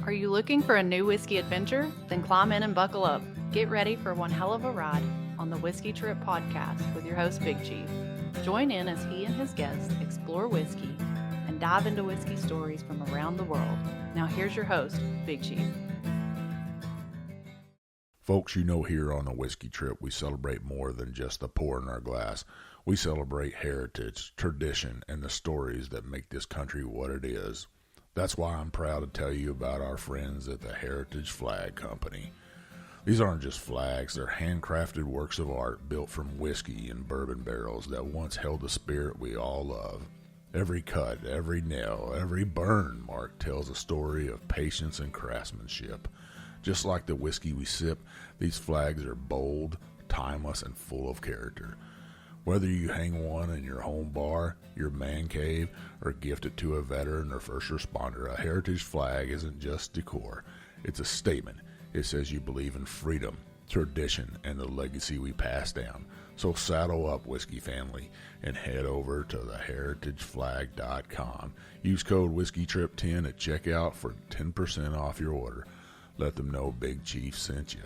Are you looking for a new whiskey adventure? Then climb in and buckle up. Get ready for one hell of a ride on the Whiskey Trip podcast with your host, Big Chief. Join in as he and his guests explore whiskey and dive into whiskey stories from around the world. Now here's your host, Big Chief. Folks, you know, here on the Whiskey Trip, we celebrate more than just the pour in our glass. We celebrate heritage, tradition, and the stories that make this country what it is. That's why I'm proud to tell you about our friends at the Heritage Flag Company. These aren't just flags, they're handcrafted works of art built from whiskey and bourbon barrels that once held the spirit we all love. Every cut, every nail, every burn mark tells a story of patience and craftsmanship. Just like the whiskey we sip, these flags are bold, timeless, and full of character. Whether you hang one in your home bar, your man cave, or gift it to a veteran or first responder, a heritage flag isn't just decor. It's a statement. It says you believe in freedom, tradition, and the legacy we pass down. So saddle up, whiskey family, and head over to theheritageflag.com. Use code WhiskeyTrip10 at checkout for 10% off your order. Let them know Big Chief sent you.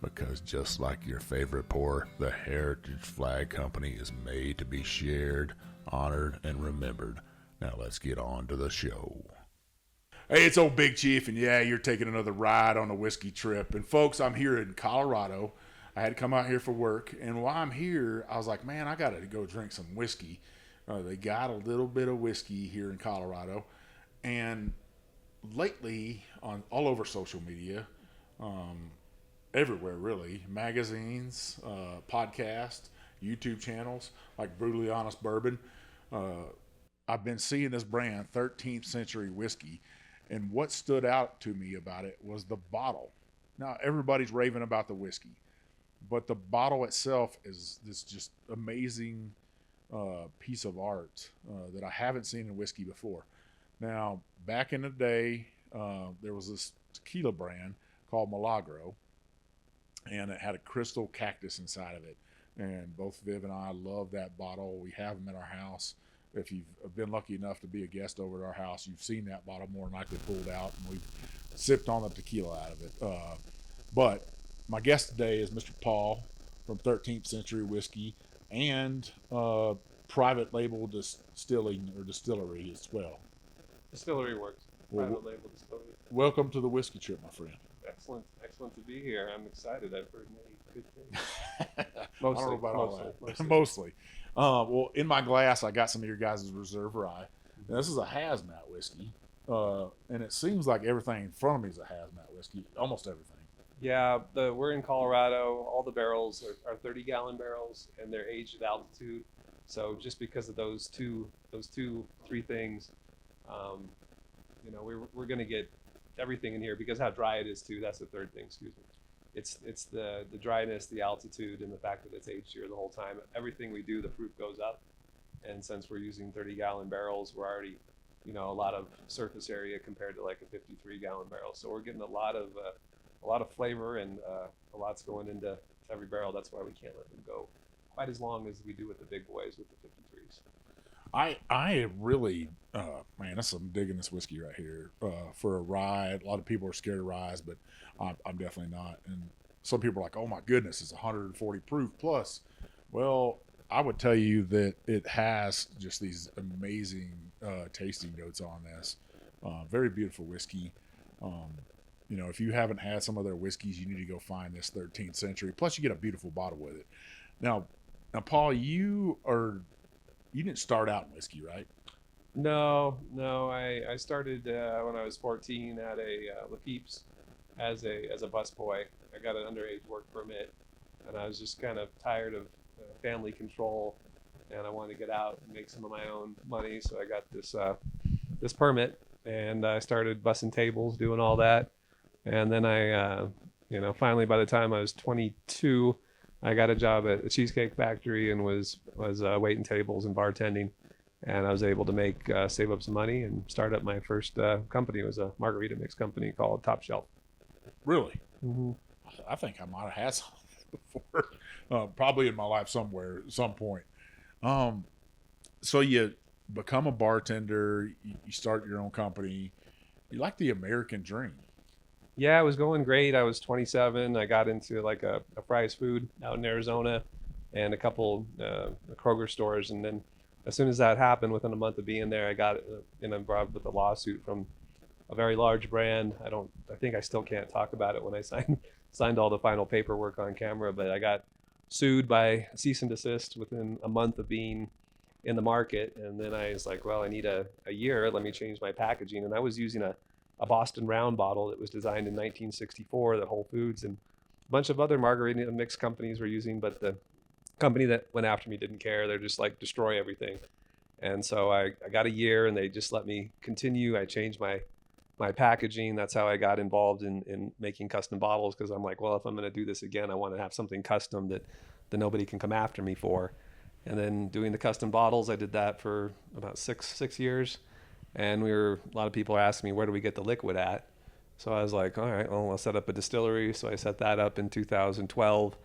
Because just like your favorite pour, the Heritage Flag Company is made to be shared, honored, and remembered. Now let's get on to the show. Hey, it's old Big Chief, and yeah, you're taking another ride on a whiskey trip. And folks, I'm here in Colorado. I had to come out here for work, and while I'm here, I was like, man, I got to go drink some whiskey. They got a little bit of whiskey here in Colorado, and lately, on all over social media, everywhere really, magazines, podcasts, YouTube channels like Brutally Honest Bourbon, I've been seeing this brand 13th Century Whiskey, and what stood out to me about it was the bottle. Now everybody's raving about the whiskey, but the bottle itself is this just amazing piece of art that I haven't seen in whiskey before. Now, back in the day, there was this tequila brand called Milagro, and it had a crystal cactus inside of it. And both Viv and I love that bottle. We have them in our house. If you've been lucky enough to be a guest over at our house, you've seen that bottle more than likely pulled out, and we've sipped on the tequila out of it. But my guest today is Mr. Paul from 13th Century Whiskey and private label distilling or distillery as well. Distillery works. Private label distillery. Welcome to the Whiskey Trip, my friend. Excellent to be here. I'm excited. I've heard many good things. I don't know about all that. Mostly. Well, in my glass, I got some of your guys' Reserve Rye. Now, this is a hazmat whiskey, and it seems like everything in front of me is a hazmat whiskey, almost everything. Yeah, we're in Colorado. All the barrels are 30-gallon barrels, and they're aged at altitude. So just because of those three things, we're going to get everything in here because how dry it is too. That's the third thing. Excuse me. It's the dryness, the altitude, and the fact that it's aged here the whole time. Everything we do, the fruit goes up, and since we're using 30-gallon barrels, we're already, a lot of surface area compared to like a 53-gallon barrel. So we're getting a lot of flavor, and a lot's going into every barrel. That's why we can't let them go quite as long as we do with the big boys with the 53s. I really, man, I'm digging this whiskey right here. For a rye, a lot of people are scared of ryes, but I'm definitely not. And some people are like, oh my goodness, it's 140 proof plus. Well, I would tell you that it has just these amazing tasting notes on this. Very beautiful whiskey. If you haven't had some of their whiskeys, you need to go find this 13th Century. Plus, you get a beautiful bottle with it. Now, Paul, you didn't start out in whiskey, right? No. I started when I was 14 at a La Peeps as a busboy. I got an underage work permit, and I was just kind of tired of family control, and I wanted to get out and make some of my own money. So I got this permit, and I started bussing tables, doing all that, and then I, finally by the time I was 22. I got a job at a cheesecake factory and was waiting tables and bartending, and I was able to save up some money and start up my first company. It was a margarita mix company called Top Shelf. Really? Mm-hmm. I think I might have had some before, probably in my life somewhere at some point. So you become a bartender, you start your own company, You like the American dream. Yeah, it was going great. I was 27. I got into like a Fry's Food out in Arizona and a couple Kroger stores. And then as soon as that happened, within a month of being there, I got involved with a lawsuit from a very large brand. I think I still can't talk about it when I signed all the final paperwork on camera, but I got sued by cease and desist within a month of being in the market. And then I was like, well, I need a year. Let me change my packaging. And I was using a Boston Round bottle that was designed in 1964 that Whole Foods and a bunch of other margarita mix companies were using, but the company that went after me didn't care. They're just like, destroy everything. And so I got a year and they just let me continue. I changed my packaging. That's how I got involved in making custom bottles, because I'm like, well, if I'm going to do this again, I want to have something custom that nobody can come after me for. And then doing the custom bottles, I did that for about six years. And a lot of people asked me, where do we get the liquid at? So I was like, all right, well, I'll set up a distillery. So I set that up in 2012.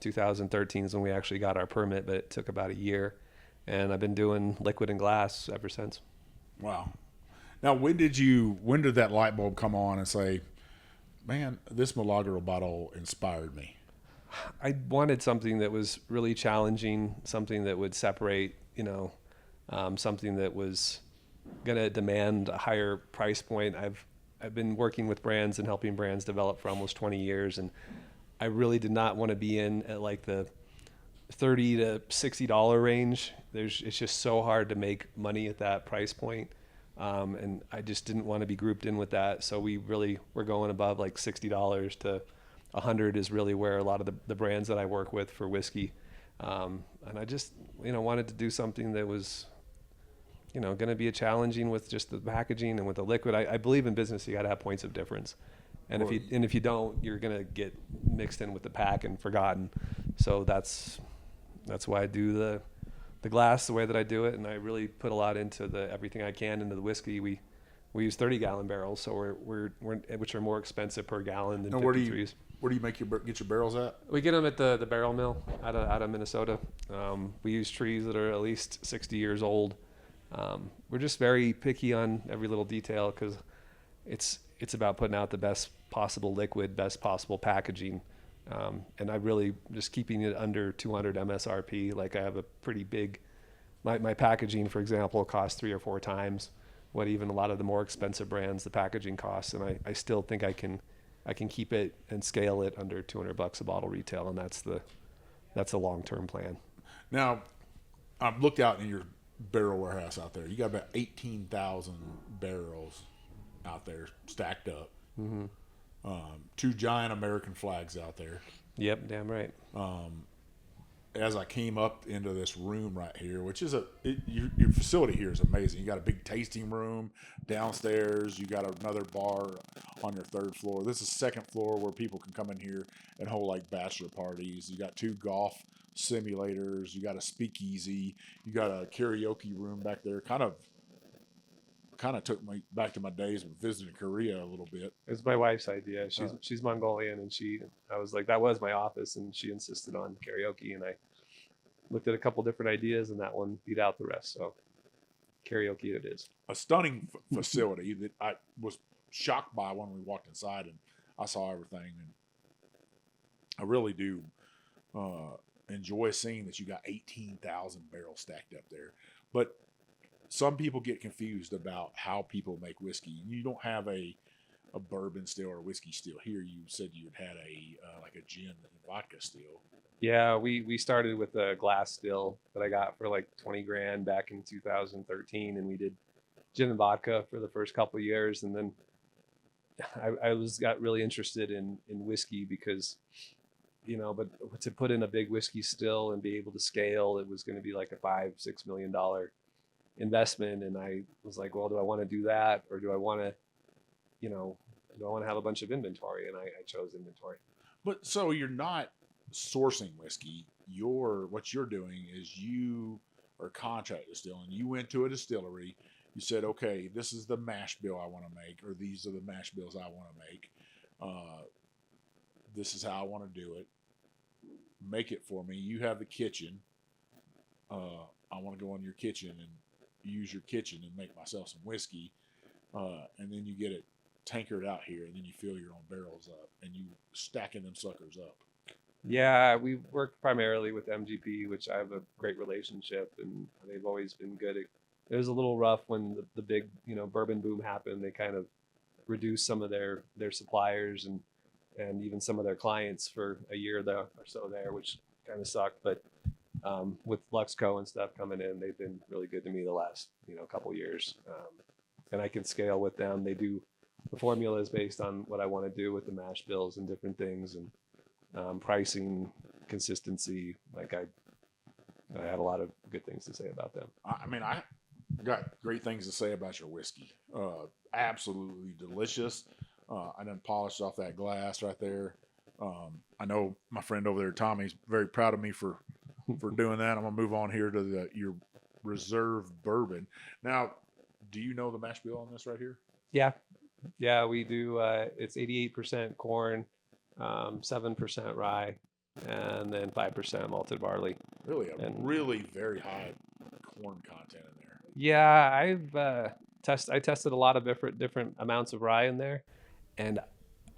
2013 is when we actually got our permit, but it took about a year. And I've been doing liquid and glass ever since. Wow. Now, when did that light bulb come on and say, man, this Milagro bottle inspired me? I wanted something that was really challenging, something that would separate, something that was going to demand a higher price point. I've been working with brands and helping brands develop for almost 20 years, and I really did not want to be in at like the $30 to $60 range. It's just so hard to make money at that price point. And I just didn't want to be grouped in with that. So we really were going above like $60 to $100 is really where a lot of the brands that I work with for whiskey. And I just, wanted to do something that was, going to be challenging with just the packaging and with the liquid. I believe in business, you got to have points of difference. And if you don't, you're going to get mixed in with the pack and forgotten. So that's why I do the glass the way that I do it, and I really put a lot into everything I can into the whiskey. We use 30-gallon barrels, so we're which are more expensive per gallon than 53s. Where do you get your barrels at? We get them at the barrel mill out of Minnesota. We use trees that are at least 60 years old. We're just very picky on every little detail because it's about putting out the best possible liquid, best possible packaging. And I really just keeping it under 200 MSRP. Like I have a pretty big, my packaging, for example, costs 3 or 4 times what even a lot of the more expensive brands, the packaging costs. And I still think I can keep it and scale it under $200 a bottle retail. And that's the long-term plan. Now, I've looked out in your barrel warehouse out there. You got about 18,000 barrels out there stacked up. Mm-hmm. 2 giant American flags out there. Yep, damn right. As I came up into this room right here, which is your facility here is amazing. You got a big tasting room downstairs. You got another bar on your 3rd floor. This is 2nd floor where people can come in here and hold like bachelor parties. You got 2 golf simulators. You got a speakeasy. You got a karaoke room back there. Kind of took me back to my days of visiting Korea a little bit. It's my wife's idea. She's Mongolian, and I was like, that was my office, and she insisted on karaoke, and I looked at a couple different ideas, and that one beat out the rest. So karaoke it is. A stunning facility that I was shocked by when we walked inside and I saw everything, and I really do enjoy seeing that you got 18,000 barrels stacked up there. But some people get confused about how people make whiskey. You don't have a bourbon still or a whiskey still. Here you said you had like a gin and vodka still. Yeah, we started with a glass still that I got for like 20 grand back in 2013, and we did gin and vodka for the first couple of years, and then I got really interested in whiskey because, but to put in a big whiskey still and be able to scale, it was going to be like a $5-6 million investment. And I was like, well, do I want to do that, or do I want to, do I want to have a bunch of inventory? And I chose inventory. But so you're not sourcing whiskey. What you're doing is you are contract distilling. You went to a distillery. You said, okay, this is the mash bill I want to make, or these are the mash bills I want to make. This is how I want to do it. Make it for me. You have the kitchen. I want to go in your kitchen and use your kitchen and make myself some whiskey. and then you get it tankered out here, and then you fill your own barrels up, and you stacking them suckers up. Yeah, we work primarily with MGP, which I have a great relationship, and they've always been good. It was a little rough when the big, bourbon boom happened. They kind of reduced some of their suppliers and even some of their clients for a year or so there, which kind of sucked. But with Luxco and stuff coming in, they've been really good to me the last couple years, and I can scale with them. They do the formula is based on what I want to do with the mash bills and different things, and pricing, consistency. Like I have a lot of good things to say about them. I mean, I got great things to say about your whiskey. Absolutely delicious. I done polished off that glass right there. I know my friend over there, Tommy's very proud of me for doing that. I'm gonna move on here to your Reserve bourbon. Now, do you know the mash bill on this right here? Yeah, we do. It's 88% corn, 7% rye, and then 5% malted barley. Really, And really very high corn content in there. yeah, I tested a lot of different amounts of rye in there, and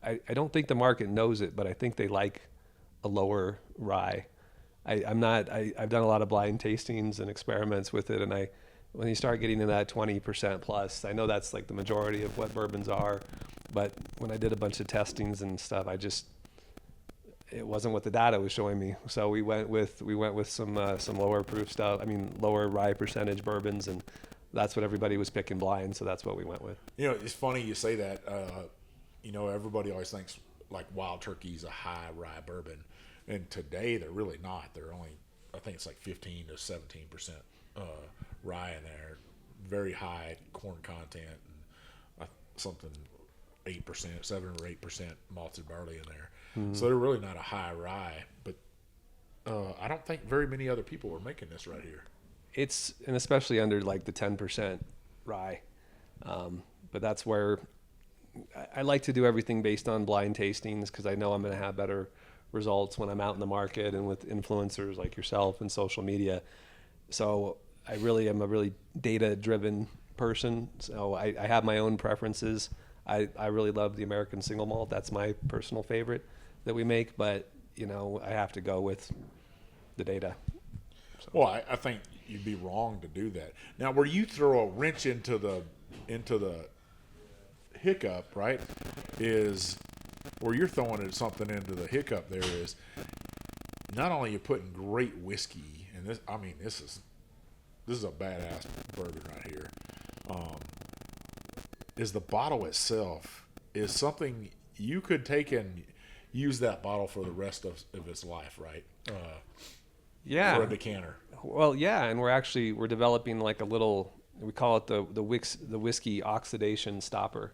I don't think the market knows it, but I think they like a lower rye. I've done a lot of blind tastings and experiments with it, and when you start getting to that 20% plus, I know that's like the majority of what bourbons are, but when I did a bunch of testings and stuff, it wasn't what the data was showing me. So we went with some lower proof stuff. I mean, lower rye percentage bourbons, and that's what everybody was picking blind. So that's what we went with. It's funny you say that. Everybody always thinks like Wild Turkey's a high rye bourbon, and today they're really not. They're only, I think it's like 15 to 17% rye in there. Very high corn content, and something 8%, 7 or 8% malted barley in there. Mm-hmm. So they're really not a high rye, but I don't think very many other people are making this right here. And especially under like the 10% rye. But that's where I like to do everything based on blind tastings, because I know I'm going to have better results when I'm out in the market and with influencers like yourself and social media. So I really am a really data-driven person. So I have my own preferences. I really love the American single malt. That's my personal favorite that we make, but I have to go with the data. So. Well, I think you'd be wrong to do that. Now, where you throw a wrench into the hiccup, right, is where you're throwing something into the hiccup there is not only you're putting great whiskey, and this is a badass bourbon right here, is the bottle itself is something you could take and use that bottle for the rest of its life, right? Yeah. For a decanter. Well, yeah, and we're developing like a little, we call it the whiskey oxidation stopper.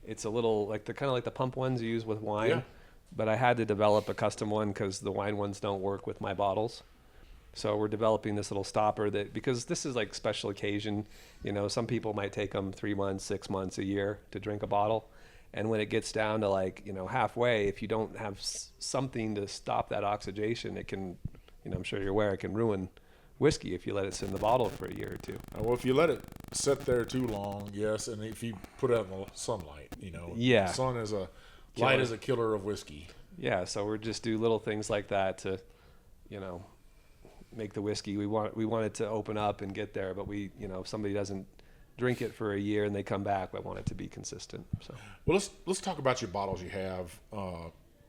It's a little like kind of like the pump ones you use with wine, yeah. But I had to develop a custom one because the wine ones don't work with my bottles. So we're developing this little stopper because this is like special occasion. Some people might take them 3 months, 6 months, a year to drink a bottle. And when it gets down to like, halfway, if you don't have something to stop that oxidation, it can, I'm sure you're aware, it can ruin whiskey if you let it sit in the bottle for a year or two. Well, if you let it sit there too long, yes, and if you put it out in the sunlight, yeah, the sun is light is a killer of whiskey. Yeah, so we're just do little things like that to, make the whiskey. We want it to open up and get there, but if somebody doesn't drink it for a year and they come back, I want it to be consistent. So, well, let's talk about your bottles you have.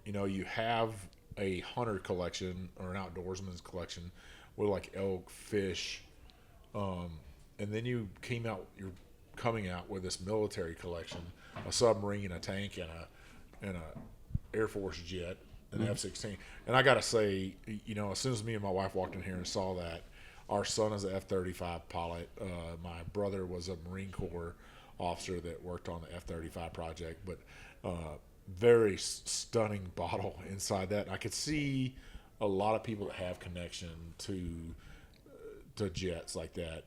You have a hunter collection or an outdoorsman's collection with like elk, fish, and then you're coming out with this military collection, a submarine, a tank, and a Air Force jet, an F-16. And I gotta say, as soon as me and my wife walked in here and saw that, our son is an F-35 pilot. My brother was a Marine Corps officer that worked on the F-35 project, but very stunning bottle inside that. And I could see a lot of people that have connection to jets like that,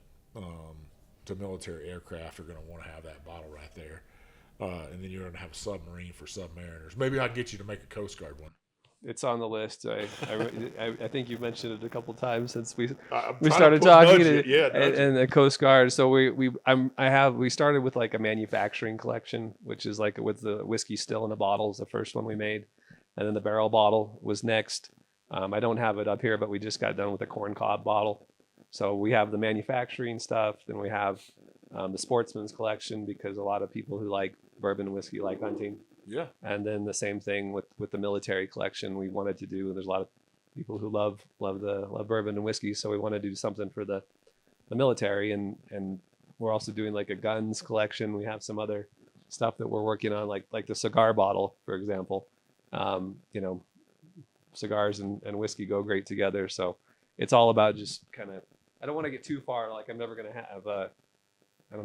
to military aircraft, are going to want to have that bottle right there. And then you're going to have a submarine for submariners. Maybe I can get you to make a Coast Guard one. It's on the list. I think you've mentioned it a couple times since we I'm we trying started to nudge talking. it. Yeah, nudge it. And the Coast Guard. So we started with like a manufacturing collection, which is like with the whiskey still in a bottle is the first one we made, and then the barrel bottle was next. I don't have it up here, but we just got done with the corn cob bottle. So we have the manufacturing stuff, then we have the sportsman's collection because a lot of people who like bourbon and whiskey like hunting. Yeah. And then the same thing with the military collection we wanted to do. There's a lot of people who love bourbon and whiskey, so we want to do something for the military, and we're also doing like a guns collection. We have some other stuff that we're working on, like the cigar bottle, for example. Cigars and whiskey go great together, so it's all about just kind of. I don't want to get too far. Like I'm never going to have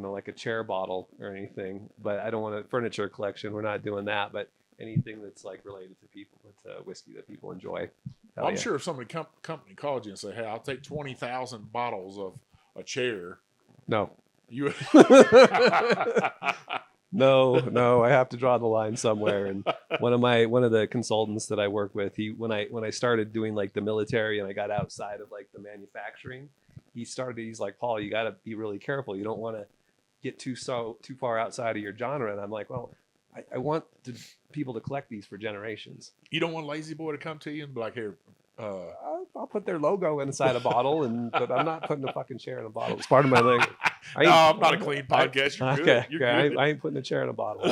like a chair bottle or anything, but I don't want a furniture collection. We're not doing that, but anything that's like related to people, to whiskey that people enjoy. Well, I'm sure if somebody company called you and said, "Hey, I'll take 20,000 bottles of a chair," No. you No, I have to draw the line somewhere. And one of the consultants that I work with, when I started doing like the military and I got outside of like the manufacturing, he's like, Paul, you got to be really careful. You don't want to get too far outside of your genre. And I'm like, well, I want people to collect these for generations. You don't want Lazy Boy to come to you and be like, "Here, I'll put their logo inside a bottle, but I'm not putting a fucking chair in a bottle. It's part of my language. No, I'm not a clean podcast. You're good. Okay, You're good. I ain't putting a chair in a bottle.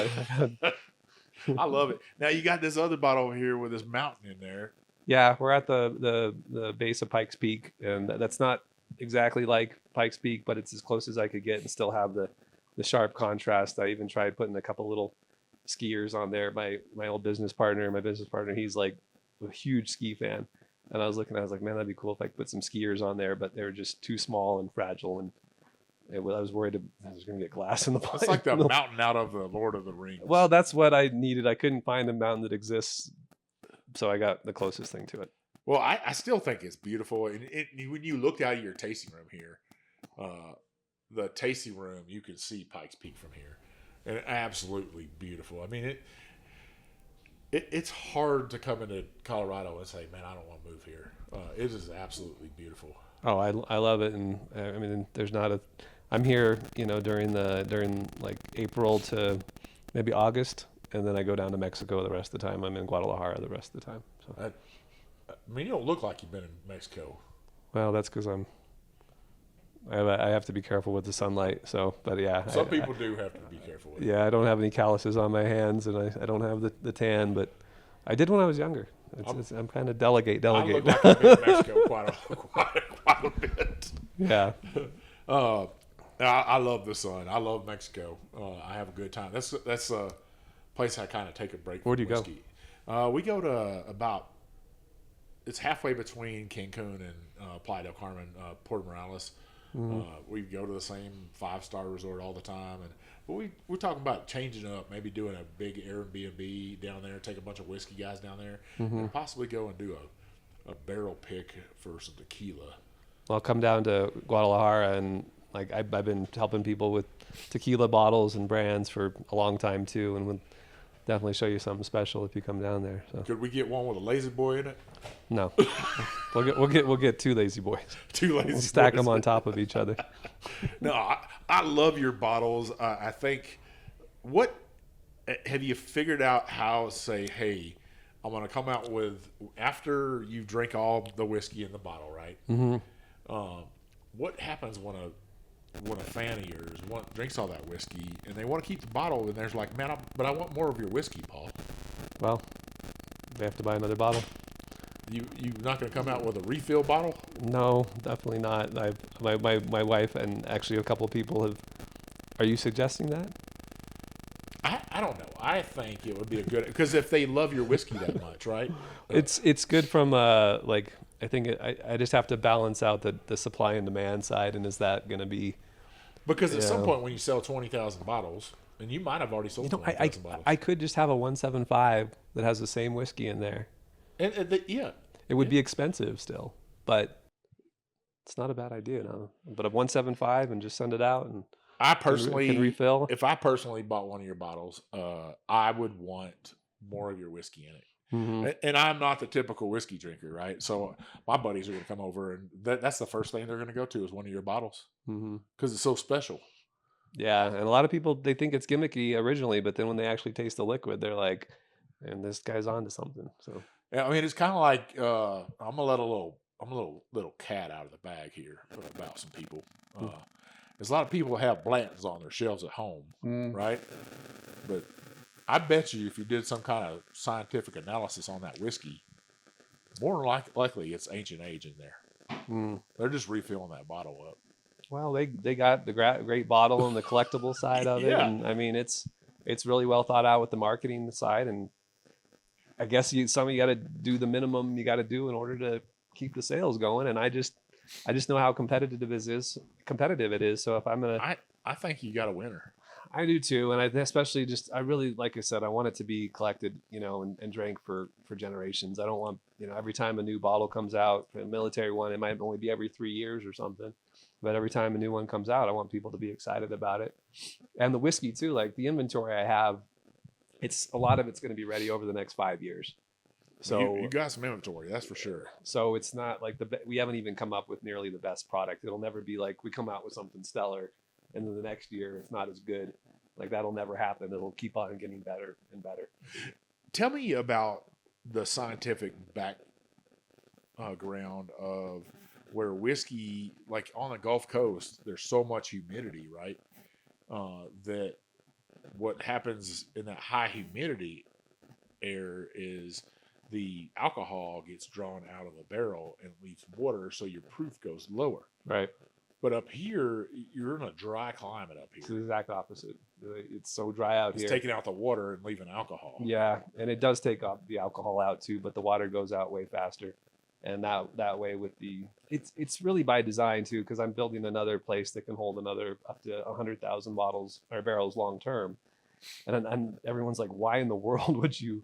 I love it. Now you got this other bottle over here with this mountain in there. Yeah, we're at the base of Pikes Peak, and that's not exactly like Pikes Peak, but it's as close as I could get and still have the sharp contrast. I even tried putting a couple little skiers on there. My business partner, he's like a huge ski fan. And I was like, man, that'd be cool if I could put some skiers on there, but they were just too small and fragile. And I was worried I was going to get glass in the It's like the mountain out of the Lord of the Rings. Well, that's what I needed. I couldn't find a mountain that exists, so I got the closest thing to it. Well, I still think it's beautiful. And when you look out of your tasting room here, the tasting room, you can see Pikes Peak from here. And absolutely beautiful. I mean, it's hard to come into Colorado and say, man, I don't want to move here. It is absolutely beautiful. Oh, I love it. And I mean, I'm here, during like April to maybe August. And then I go down to Mexico the rest of the time. I'm in Guadalajara the rest of the time. So I mean, you don't look like you've been in Mexico. Well, that's because I have to be careful with the sunlight. So, but yeah. Some people do have to be careful with it. Yeah, I don't have any calluses on my hands, and I don't have the tan, but I did when I was younger. I'm kind of delegate. I look like I've been in Mexico quite a bit. Yeah. I love the sun. I love Mexico. I have a good time. That's a place I kind of take a break from. Where do you whiskey. We go to it's halfway between Cancun and Playa del Carmen, Puerto Morales. Mm-hmm. We go to the same 5-star resort all the time, but we're talking about changing up, maybe doing a big Airbnb down there, take a bunch of whiskey guys down there, mm-hmm. and possibly go and do a barrel pick for some tequila. Well, I'll come down to Guadalajara, and like I've been helping people with tequila bottles and brands for a long time too, and we'll definitely show you something special if you come down there. So. Could we get one with a Lazy Boy in it? No, we'll get 2 Lazy Boys. 2 Lazy Boys. We'll stack them on top of each other. No, I love your bottles. I think, what have you figured out how to say, hey, I'm going to come out with, after you drink all the whiskey in the bottle, right? Mm-hmm. What happens when a fan of yours drinks all that whiskey and they want to keep the bottle, and there's like, man, but I want more of your whiskey, Paul. Well, they have to buy another bottle. You're not going to come out with a refill bottle? No, definitely not. My wife and actually a couple of people have. Are you suggesting that? I don't know. I think it would be a good, because if they love your whiskey that much, right? It's good from like, I think I just have to balance out the supply and demand side, and is that going to be? Because at some point when you sell 20,000 bottles, and you might have already sold 20,000 bottles. I could just have a 175 that has the same whiskey in there. It would be expensive still, but it's not a bad idea. No, but a 175 and just send it out, and I personally can refill. If I personally bought one of your bottles, I would want more of your whiskey in it. And I'm not the typical whiskey drinker, right? So my buddies are going to come over, and that's the first thing they're going to go to is one of your bottles because it's so special. Yeah, and a lot of people, they think it's gimmicky originally, but then when they actually taste the liquid, they're like, "And this guy's on to something." So Yeah, I mean, it's kind of like I'm gonna let I'm a little cat out of the bag here about some people. There's a lot of people that have Blantons on their shelves at home, right? But I bet you if you did some kind of scientific analysis on that whiskey, more than likely it's ancient age in there. They're just refilling that bottle up. well, they got the great bottle and the collectible side of it, Yeah. and I mean it's really well thought out with the marketing side, and I guess you got to do the minimum you got to do in order to keep the sales going, and I just know how competitive it is. So if I'm gonna, I think you got a winner. I do too, and I especially I really, like I said, I want it to be collected, and drank for generations. I don't want, every time a new bottle comes out, a military one, it might only be every 3 years or something, but every time a new one comes out, I want people to be excited about it. And the whiskey too, like the inventory I have, a lot of it's going to be ready over the next 5 years. So you got some inventory, that's for sure. So it's not like we haven't even come up with nearly the best product. It'll never be like we come out with something stellar, and then the next year it's not as good. Like that'll never happen. It'll keep on getting better and better. Tell me about the scientific background of where whiskey, like on the Gulf Coast, there's so much humidity, right? That what happens in that high humidity air is the alcohol gets drawn out of the barrel and leaves water, so your proof goes lower. Right. But up here, you're in a dry climate up here. It's the exact opposite. It's so dry out here. It's taking out the water and leaving alcohol. Yeah, and it does take off the alcohol out too, but the water goes out way faster. And that way with it's really by design too, because I'm building another place that can hold another up to 100,000 bottles or barrels long term. And everyone's like, why in the world would you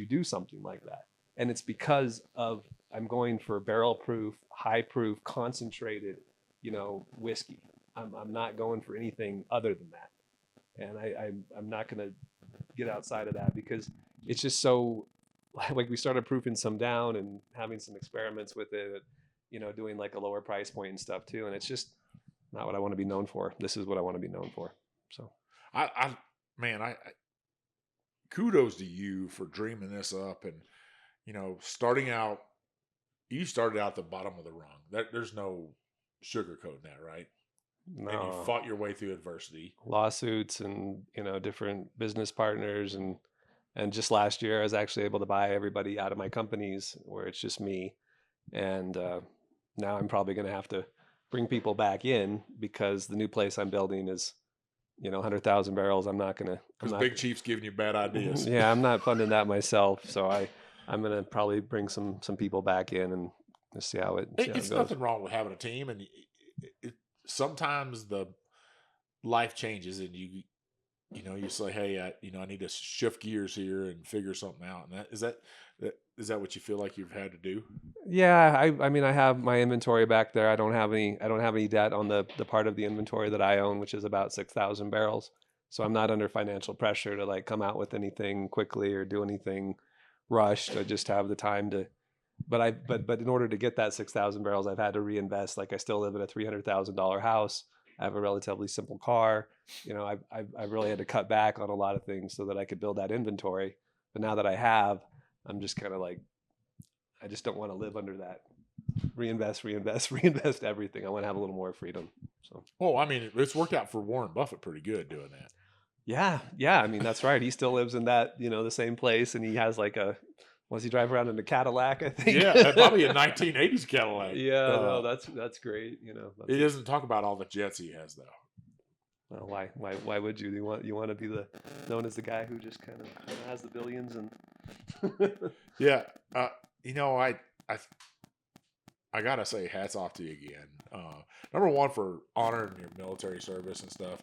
do something like that? And it's because of I'm going for barrel proof, high proof, concentrated, whiskey. I'm not going for anything other than that. And I'm not going to get outside of that because it's just so, like we started proofing some down and having some experiments with it, doing like a lower price point and stuff too. And it's just not what I want to be known for. This is what I want to be known for. So I kudos to you for dreaming this up and, starting out, you started out the bottom of the rung. There's no sugarcoating that, right? no. And you fought your way through adversity. Lawsuits and, different business partners. And just last year I was actually able to buy everybody out of my companies where it's just me. And now I'm probably going to have to bring people back in because the new place I'm building is, 100,000 barrels. I'm not going to. Because Big Chief's giving you bad ideas. Yeah, I'm not funding that myself. So I'm going to probably bring some people back in and see how it goes. It's nothing wrong with having a team. And sometimes the life changes and you say, hey, I need to shift gears here and figure something out. And is that what you feel like you've had to do? Yeah, I mean, I have my inventory back there. I don't have any debt on the part of the inventory that I own, which is about 6,000 barrels. So I'm not under financial pressure to like come out with anything quickly or do anything rushed. I just have the time to. But in order to get that 6,000 barrels, I've had to reinvest. Like I still live in a $300,000 house. I have a relatively simple car. I really had to cut back on a lot of things so that I could build that inventory. But now that I have, I'm just kind of like, I just don't want to live under that. Reinvest everything. I want to have a little more freedom. So. Well, I mean, it's worked out for Warren Buffett pretty good doing that. Yeah. I mean, that's right. He still lives in that, the same place, and he has like once he drive around in a Cadillac, I think. Yeah, probably a 1980s Cadillac. Yeah, no, that's great. He doesn't talk about all the jets he has, though. Well, why would you? You want to be known as the guy who just kind of has the billions and. Yeah, I gotta say, hats off to you again. Number one for honoring your military service and stuff.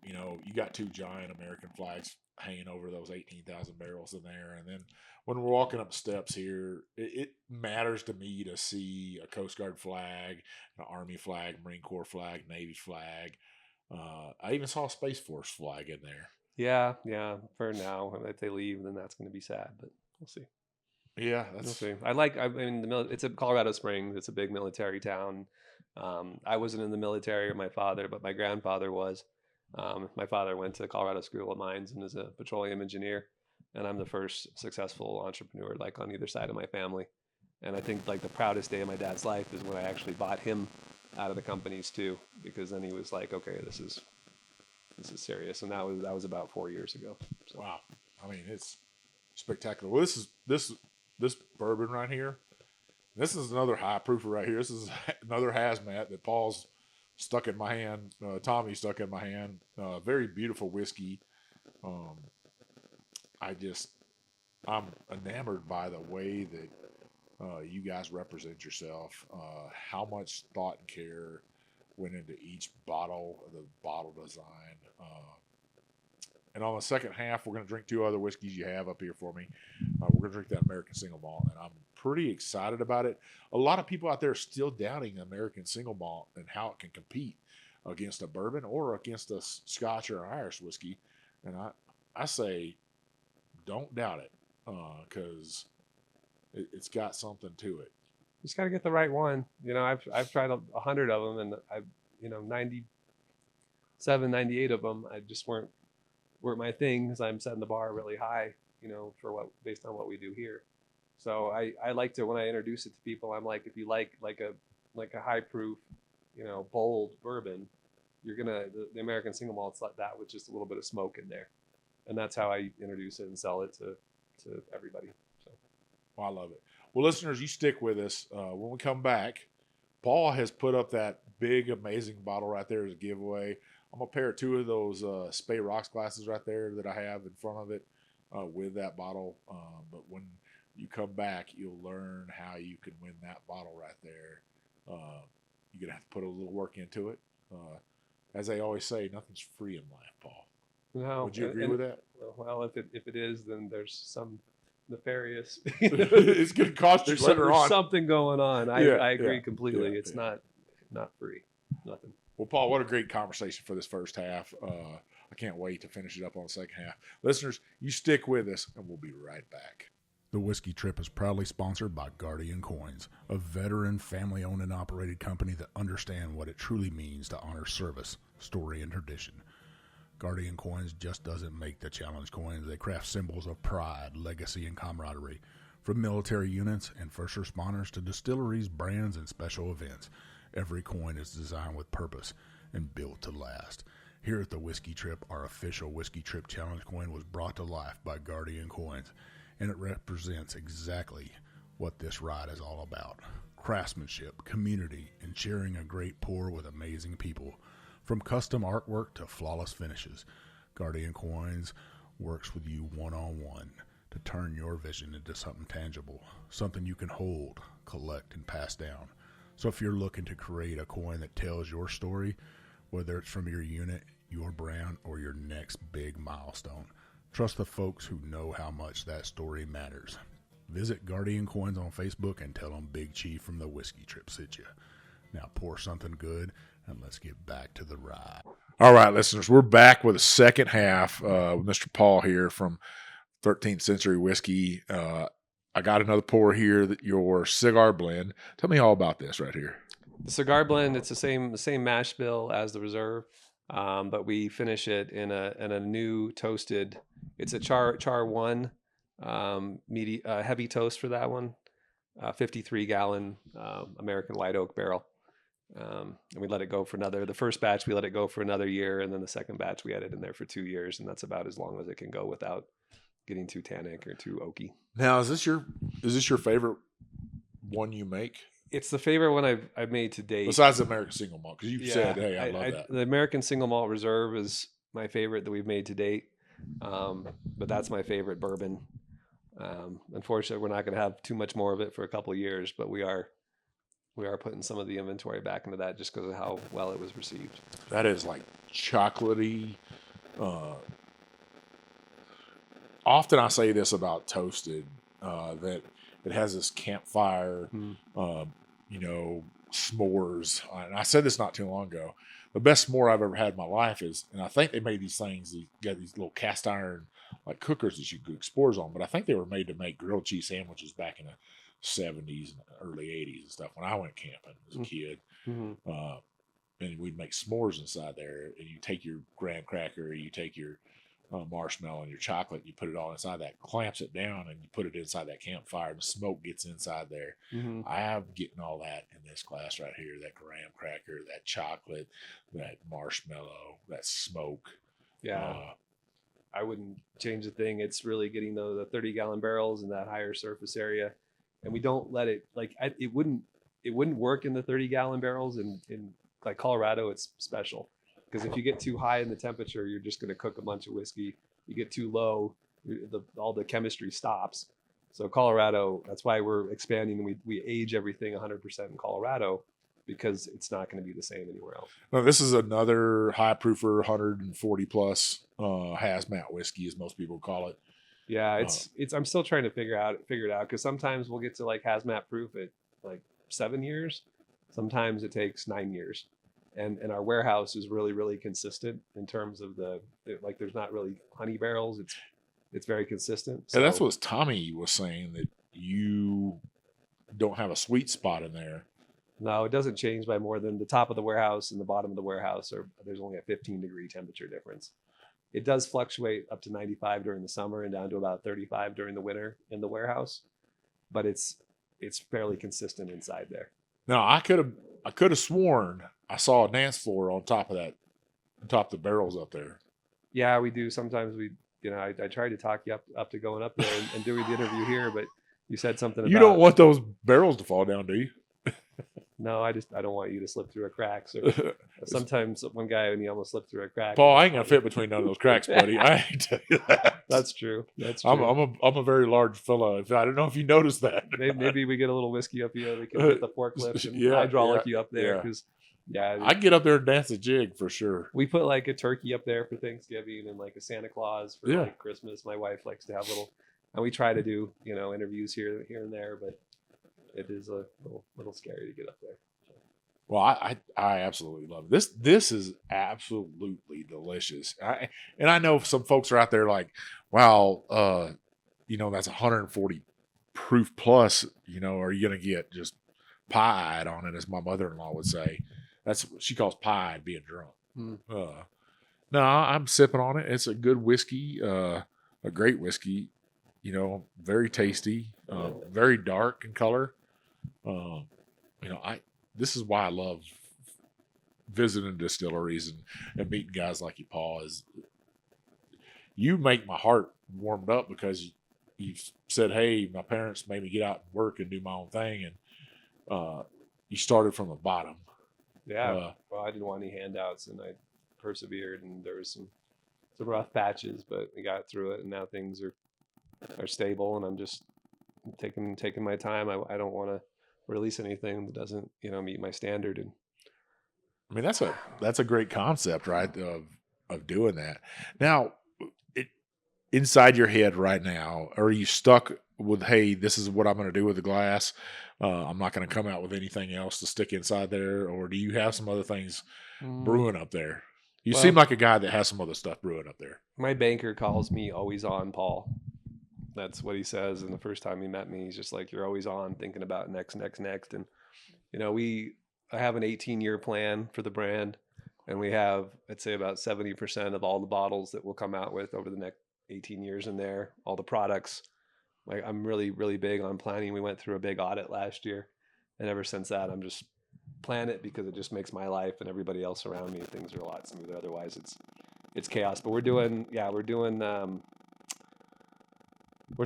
You got 2 giant American flags hanging over those 18,000 barrels in there, and then when we're walking up steps here, it matters to me to see a Coast Guard flag, an Army flag, Marine Corps flag, Navy flag. I even saw a Space Force flag in there. Yeah. For now, if they leave, then that's going to be sad. But We'll see. Yeah, We'll that's see. It's a Colorado Springs. It's a big military town. I wasn't in the military, or my father, but my grandfather was. My father went to Colorado School of Mines and is a petroleum engineer. And I'm the first successful entrepreneur, like on either side of my family. And I think like the proudest day of my dad's life is when I actually bought him out of the companies too, because then he was like, okay, this is serious. And that was about 4 years ago. So. wow. I mean, it's spectacular. Well, this bourbon right here. This is another high proofer right here. This is another hazmat that Paul's stuck in my hand. Tommy stuck in my hand. Very beautiful whiskey. I'm enamored by the way that you guys represent yourself. How much thought and care went into each bottle, the bottle design. And on the second half, we're going to drink two other whiskeys you have up here for me. We're going to drink that American Single Malt, and I'm pretty excited about it. A lot of people out there are still doubting American Single Malt and how it can compete against a bourbon or against a Scotch or an Irish whiskey. And I say, don't doubt it, because it's got something to it. You just got to get the right one. I've tried 100 of them, and 97, 98 of them, I just weren't my thing, because I'm setting the bar really high, based on what we do here. So I like to, when I introduce it to people, I'm like, if you like a high proof, bold bourbon, you're gonna the American Single Malt's like that with just a little bit of smoke in there, and that's how I introduce it and sell it to everybody. So, well, I love it. Well, listeners, you stick with us. When we come back, Paul has put up that big, amazing bottle right there as a giveaway. I'm going to pair two of those Spey Rocks glasses right there that I have in front of it with that bottle. But when you come back, you'll learn how you can win that bottle right there. You're going to have to put a little work into it. As they always say, nothing's free in life, Paul. No, would you agree with that? Well, if it is, then there's some nefarious. It's going to cost you later on. There's something going on. I agree completely. It's not free. Nothing. Well, Paul, what a great conversation for this first half. I can't wait to finish it up on the second half. Listeners, you stick with us, and we'll be right back. The Whiskey Trip is proudly sponsored by Guardian Coins, a veteran, family-owned and operated company that understand what it truly means to honor service, story, and tradition. Guardian Coins just doesn't make the challenge coins. They craft symbols of pride, legacy, and camaraderie. From military units and first responders to distilleries, brands, and special events, every coin is designed with purpose and built to last. Here at the Whiskey Trip, our official Whiskey Trip Challenge coin was brought to life by Guardian Coins, and it represents exactly what this ride is all about. Craftsmanship, community, and sharing a great pour with amazing people. From custom artwork to flawless finishes, Guardian Coins works with you one-on-one to turn your vision into something tangible, something you can hold, collect, and pass down. So if you're looking to create a coin that tells your story, whether it's from your unit, your brand, or your next big milestone, trust the folks who know how much that story matters. Visit Guardian Coins on Facebook and tell them Big Chief from the Whiskey Trip sent you. Now pour something good and let's get back to the ride. All right, listeners, we're back with the second half with Mr. Paul here from 13th Century Whiskey. I got another pour here, your cigar blend. Tell me all about this right here. The cigar blend, it's the same mash bill as the Reserve, but we finish it in a new toasted. It's a char 1 heavy toast for that one, 53-gallon American light oak barrel. And we let it go for the first batch we let it go for another year, and then the second batch we had it in there for 2 years, and that's about as long as it can go without getting too tannic or too oaky. Now, is this your favorite one you make? It's the favorite one I've made to date. Besides the American Single Malt, because you said, hey, I love that. The American Single Malt Reserve is my favorite that we've made to date, but that's my favorite bourbon. Unfortunately, we're not going to have too much more of it for a couple of years, but we are putting some of the inventory back into that just because of how well it was received. That is like chocolatey. Often I say this about toasted, that it has this campfire, s'mores. And I said this not too long ago. The best s'more I've ever had in my life is, and I think they made these things. You got these little cast iron like cookers that you cook s'mores on, but I think they were made to make grilled cheese sandwiches back in the 70s and early 80s and stuff. When I went camping as a kid, and we'd make s'mores inside there, and you take your graham cracker, you take your marshmallow and your chocolate, and you put it all inside that, clamps it down, and you put it inside that campfire, and the smoke gets inside there. I am getting all that in this glass right here, that graham cracker, that chocolate, that marshmallow, that smoke. I wouldn't change a thing. It's really getting the 30-gallon barrels in that higher surface area, and we don't let it it wouldn't work in the 30-gallon barrels in like Colorado. It's special because if you get too high in the temperature, you're just going to cook a bunch of whiskey. You get too low, all the chemistry stops. So Colorado, that's why we're expanding. We age everything 100% in Colorado because it's not going to be the same anywhere else. No, this is another high proofer, 140 plus hazmat whiskey, as most people call it. Yeah, it's. I'm still trying to figure it out because sometimes we'll get to like hazmat proof at like 7 years. Sometimes it takes 9 years, and our warehouse is really, really consistent in terms of like there's not really honey barrels. It's very consistent. So that's what Tommy was saying, that you don't have a sweet spot in there. No, it doesn't change by more than the top of the warehouse and the bottom of the warehouse, or there's only a 15-degree temperature difference. It does fluctuate up to 95 during the summer and down to about 35 during the winter in the warehouse, but it's fairly consistent inside there. Now, I could have sworn I saw a dance floor on top of the barrels up there. Yeah, we do. Sometimes I tried to talk you up to going up there and doing the interview here, but you said something about... You don't want those barrels to fall down, do you? No, I don't want you to slip through a crack. So sometimes one guy, when he almost slipped through a crack. Paul, I ain't gonna fit between none of those cracks, buddy. I ain't tell you that. That's true. I'm a very large fella. I don't know if you noticed that. Maybe we get a little whiskey up here. We can hit the forklift and hydraulic you up there because I get up there and dance a jig for sure. We put like a turkey up there for Thanksgiving and like a Santa Claus for like Christmas. My wife likes to have and we try to do interviews here and there, but it is a little scary to get up there. Well, I absolutely love it. This is absolutely delicious. I know some folks are out there like, wow, that's 140 proof plus. Are you gonna get just pie-eyed on it, as my mother-in-law would say? That's what she calls pie-eyed, being drunk. No, I'm sipping on it. It's a good whiskey, a great whiskey. Very tasty, very dark in color. This is why I love visiting distilleries and meeting guys like you, Paul. Is you make my heart warmed up because you said, "Hey, my parents made me get out and work and do my own thing," and you started from the bottom. Yeah. Well, I didn't want any handouts, and I persevered, and there was some rough patches, but we got through it, and now things are stable, and I'm just taking my time. I don't want to release anything that doesn't meet my standard. And I mean, that's a great concept, right, of doing that. Now, inside your head right now, are you stuck with, hey, this is what I'm going to do with the glass, I'm not going to come out with anything else to stick inside there, or do you have some other things brewing up there? You seem like a guy that has some other stuff brewing up there. My banker calls me always on, Paul. That's what he says. And the first time he met me, he's just like, you're always on, thinking about next. And, I have an 18-year plan for the brand, and we have, I'd say, about 70% of all the bottles that we'll come out with over the next 18 years in there, all the products. Like, I'm really, really big on planning. We went through a big audit last year, and ever since that, I'm just plan it because it just makes my life and everybody else around me, things are a lot smoother. Otherwise, it's chaos. But we're doing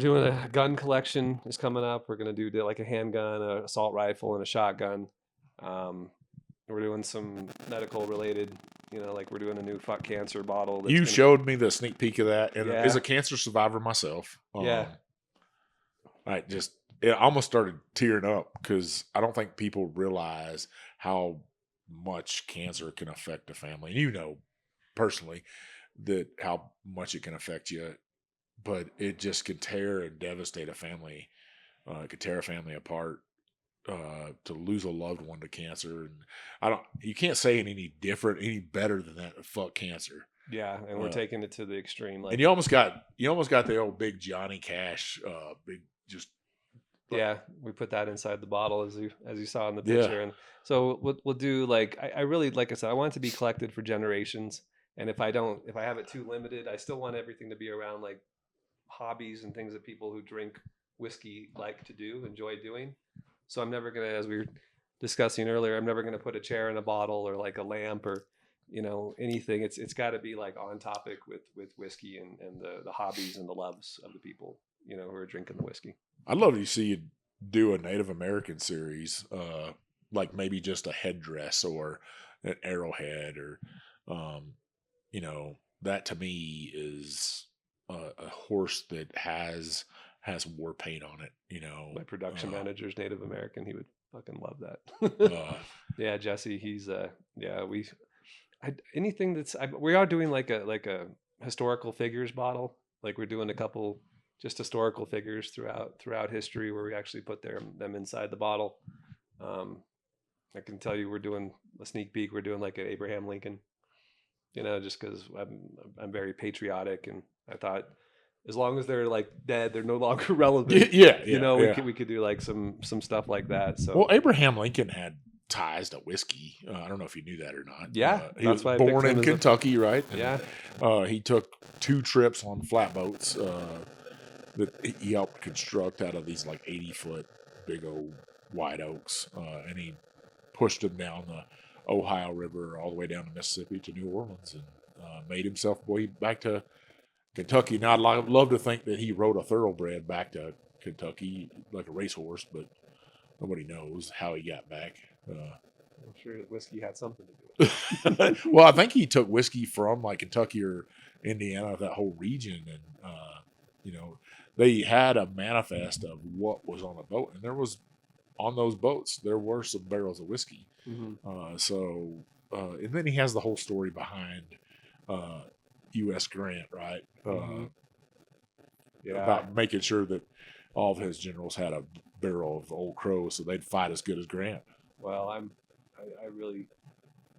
a gun collection is coming up. We're going to do like a handgun, an assault rifle, and a shotgun. We're doing some medical related, like we're doing a new fuck cancer bottle. You showed me the sneak peek of that. And as a cancer survivor myself, it almost started tearing up because I don't think people realize how much cancer can affect a family. And personally that how much it can affect you. But it just can tear and devastate a family. It could tear a family apart. to lose a loved one to cancer, and you can't say any different, any better than that. Fuck cancer. Yeah, and we're taking it to the extreme. Like, and you almost got the old big Johnny Cash, big just. Yeah, we put that inside the bottle as you saw in the picture, and so we'll do like I really, like I said, I want it to be collected for generations. And if I have it too limited, I still want everything to be around like hobbies and things that people who drink whiskey like to do, enjoy doing. So I'm never gonna, as we were discussing earlier, I'm never gonna put a chair in a bottle or like a lamp or anything. It's got to be like on topic with whiskey and the hobbies and the loves of the people who are drinking the whiskey. I'd love to see you do a Native American series, like maybe just a headdress or an arrowhead, or that to me is a horse that has war paint on it. My production manager's Native American. He would fucking love that. Yeah, Jesse. He's anything that's we are doing like a historical figures bottle. Like we're doing a couple just historical figures throughout history where we actually put them inside the bottle. I can tell you we're doing a sneak peek. We're doing like an Abraham Lincoln, just because I'm very patriotic, and I thought as long as they're like dead, they're no longer relevant. We could do like some stuff like that. So well, Abraham Lincoln had ties to whiskey. I don't know if you knew that or not. Yeah, he was born in Kentucky, right? And, yeah. He took 2 trips on flatboats that he helped construct out of these like 80-foot big old white oaks, and he pushed them down the Ohio River all the way down to Mississippi to New Orleans, and made himself way back to Kentucky. Now I'd love to think that he rode a thoroughbred back to Kentucky like a racehorse, but nobody knows how he got back. I'm sure whiskey had something to do with it. Well, I think he took whiskey from like Kentucky or Indiana, that whole region, and they had a manifest of what was on a boat, and there was on those boats there were some barrels of whiskey. Mm-hmm. And then he has the whole story behind U.S. Grant, right? About making sure that all of his generals had a barrel of Old Crow so they'd fight as good as Grant. Well, I'm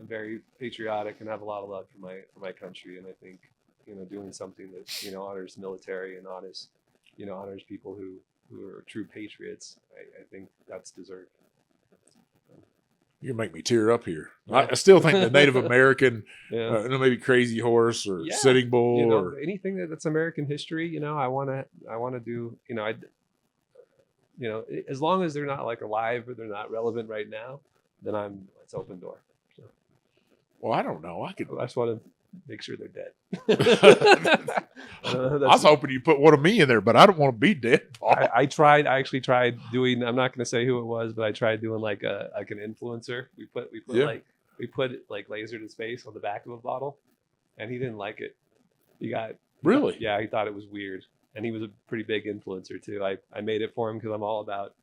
very patriotic and have a lot of love for my country, and I think doing something that honors the military and honors people who are true patriots, I think that's deserved. You make me tear up here. Yeah. I still think the Native American, maybe Crazy Horse or Sitting Bull or anything that's American history. I want to do. As long as they're not like alive or they're not relevant right now, then it's open door. So. Well, I don't know. I just want to make sure they're dead. I was hoping you put one of me in there, but I don't want to be dead. I actually tried doing. I'm not going to say who it was, but I tried doing like an influencer. We put like laser to space on the back of a bottle, and he didn't like it. Really? Yeah, he thought it was weird. And he was a pretty big influencer too. I made it for him because I'm all about,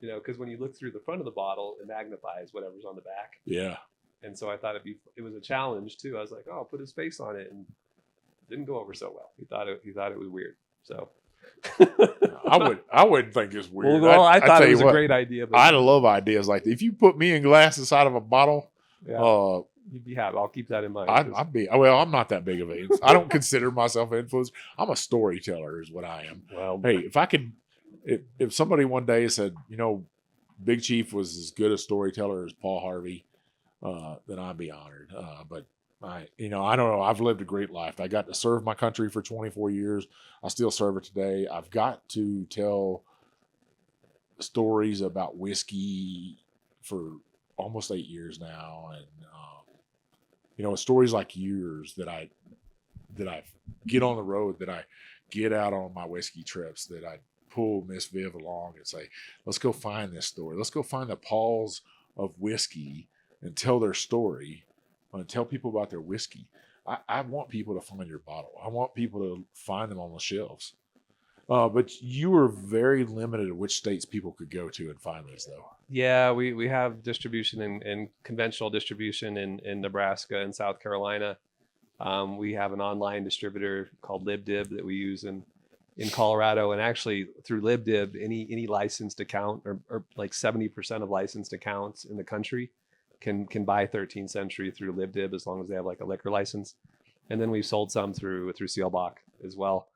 because when you look through the front of the bottle, it magnifies whatever's on the back. Yeah. And so I thought it was a challenge too. I was like, oh, I'll put his face on it, and it didn't go over so well. He thought it was weird. So I wouldn't think it's weird. Well, I thought it was a great idea. But I love ideas like that. If you put me in glass inside of a bottle, you'd be happy. I'll keep that in mind. I'm not that big of an I don't consider myself an influencer. I'm a storyteller is what I am. Well, hey, if somebody one day said, Big Chief was as good a storyteller as Paul Harvey, then I'd be honored. But I don't know. I've lived a great life. I got to serve my country for 24 years. I still serve it today. I've got to tell stories about whiskey for almost 8 years now. And, stories like yours that I get on the road, that I get out on my whiskey trips, that I pull Miss Viv along and say, let's go find this story. Let's go find the Pauls of whiskey and tell their story and tell people about their whiskey. I want people to find your bottle. I want people to find them on the shelves. But you were very limited in which states people could go to and find these, though. Yeah, we have distribution and conventional distribution in Nebraska and South Carolina. We have an online distributor called LibDib that we use in in Colorado, and actually through LibDib, any licensed account or like 70% of licensed accounts in the country can buy 13th Century through LibDib as long as they have like a liquor license. And then we've sold some through Sealbach as well.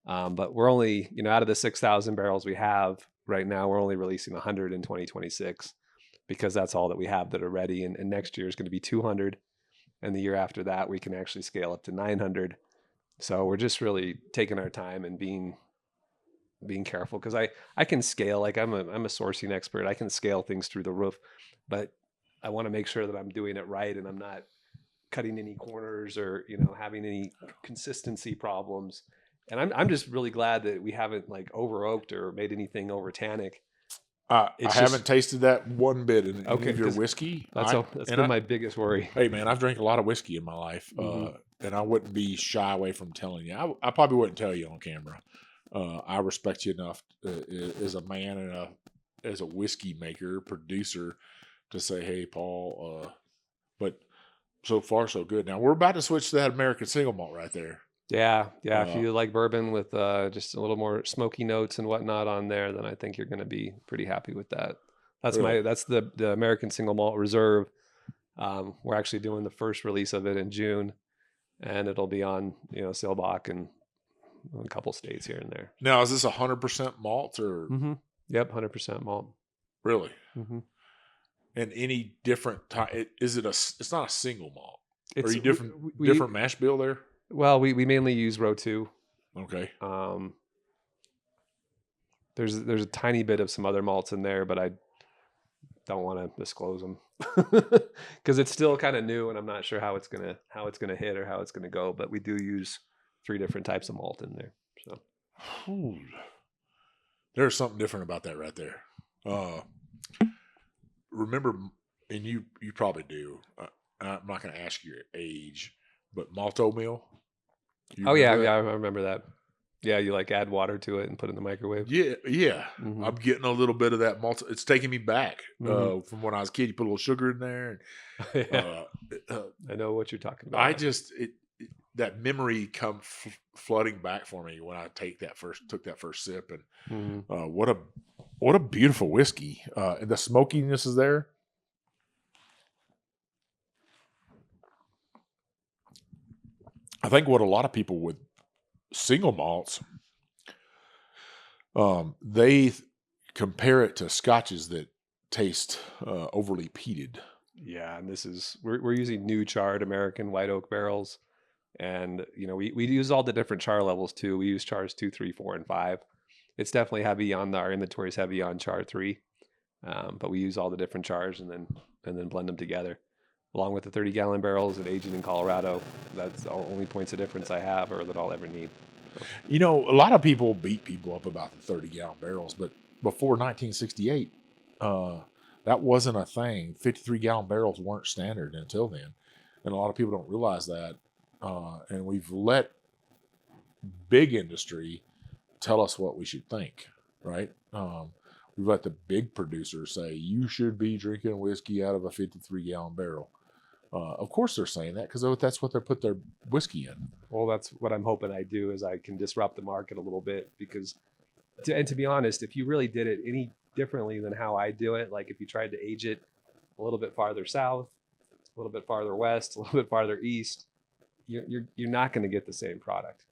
But we're only, out of the 6,000 barrels we have right now, we're only releasing 100 in 2026 because that's all that we have that are ready. And next year is going to be 200. And the year after that, we can actually scale up to 900. So we're just really taking our time and being careful, because I can scale, like I'm a sourcing expert. I can scale things through the roof, but I want to make sure that I'm doing it right and I'm not cutting any corners or, having any consistency problems. And I'm just really glad that we haven't like over oaked or made anything over tannic. I haven't tasted that one bit in any of your whiskey. That's been my biggest worry. Hey man, I've drank a lot of whiskey in my life, and I wouldn't be shy away from telling you. I probably wouldn't tell you on camera. I respect you enough as a man and as a whiskey maker, producer, to say, hey, Paul. But so far, so good. Now we're about to switch to that American single malt right there. Yeah. If you like bourbon with just a little more smoky notes and whatnot on there, then I think you're going to be pretty happy with that. That's really? that's the American Single Malt Reserve. We're actually doing the first release of it in June, and it'll be on Sealbach and a couple states here and there. Now, is this 100% malt or? Mm-hmm. Yep, 100% malt. Really? Mm-hmm. And any different type? Is it it's not a single malt? Are you different mash bill there? Well, we mainly use row 2. Okay. There's a tiny bit of some other malts in there, but I don't want to disclose them because it's still kind of new, and I'm not sure how it's gonna hit or how it's gonna go. But we do use 3 different types of malt in there. So there's something different about that right there. Remember, and you probably do. I'm not going to ask your age, but malt oatmeal. Yeah, I remember that. Yeah, you like add water to it and put it in the microwave. Yeah. Mm-hmm. I'm getting a little bit of that malt. It's taking me back from when I was a kid. You put a little sugar in there. And, I know what you're talking about. That memory come flooding back for me when I took that first sip, and what a beautiful whiskey. And the smokiness is there. I think what a lot of people with single malts, they compare it to scotches that taste overly peated. Yeah, and we're using new charred American white oak barrels, and we use all the different char levels too. We use chars 2, 3, 4, and 5. It's definitely heavy our inventory is heavy on char 3, but we use all the different chars and then blend them together. Along with the 30-gallon barrels and aging in Colorado, that's the only points of difference I have or that I'll ever need. So. A lot of people beat people up about the 30-gallon barrels, but before 1968, that wasn't a thing. 53-gallon barrels weren't standard until then, and a lot of people don't realize that. And we've let big industry tell us what we should think, right? We've let the big producers say, you should be drinking whiskey out of a 53-gallon barrel. Of course they're saying that because that's what they put their whiskey in. Well, that's what I'm hoping I do, is I can disrupt the market a little bit, because to be honest, if you really did it any differently than how I do it, like if you tried to age it a little bit farther south, a little bit farther west, a little bit farther east, you're not going to get the same product.